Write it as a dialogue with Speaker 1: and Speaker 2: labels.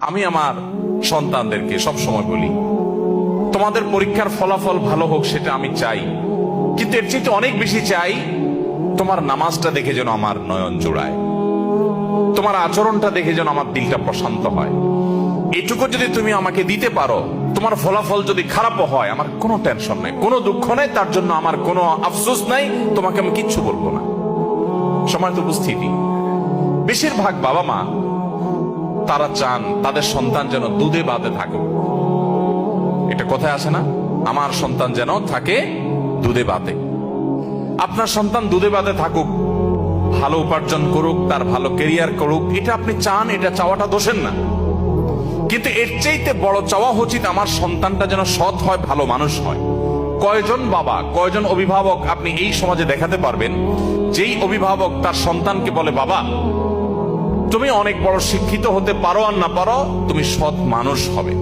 Speaker 1: আমি আমার সন্তানদেরকে সব সময় বলি, তোমাদের পরীক্ষার ফলাফল ভালো হোক সেটা আমি চাই, কিন্তু এর চেয়ে অনেক বেশি চাই তোমার নামাজটা দেখে যেন আমার নয়ন জোড়ায়, তোমার আচরণটা দেখে যেন আমার দিলটা প্রশান্ত হয়। এটুকু যদি তুমি আমাকে দিতে পারো, তোমার ফলাফল যদি খারাপও হয়, আমার কোনো টেনশন নাই, কোনো দুঃখ নাই, তার জন্য আমার কোনো আফসোস নাই, তোমাকে আমি কিচ্ছু বলবো না। সময় তো উপস্থিতি, বেশিরভাগ বাবা মা তারা চান তাদের সন্তান যেন দুধে ভাতে থাকুক। এটা কোথায় আসে না, আমার সন্তান যেন থাকে দুধে ভাতে। আপনার সন্তান দুধে ভাতে থাকুক, ভালো উপার্জন করুক, তার ভালো ক্যারিয়ার করুক, এটা আপনি চান, এটা চাওয়াটা দোষের না। কিন্তু এর চাইতে বড় চাওয়া উচিত আমার সন্তানটা যেন সৎ হয়, ভালো মানুষ হয়। কয়জন বাবা, কয়জন অভিভাবক আপনি এই সমাজে দেখাতে পারবেন যেই অভিভাবক তার সন্তানকে বলে, বাবা তুমি অনেক বড় শিক্ষিত হতে পারো আর না পারো, তুমি সৎ মানুষ হবে।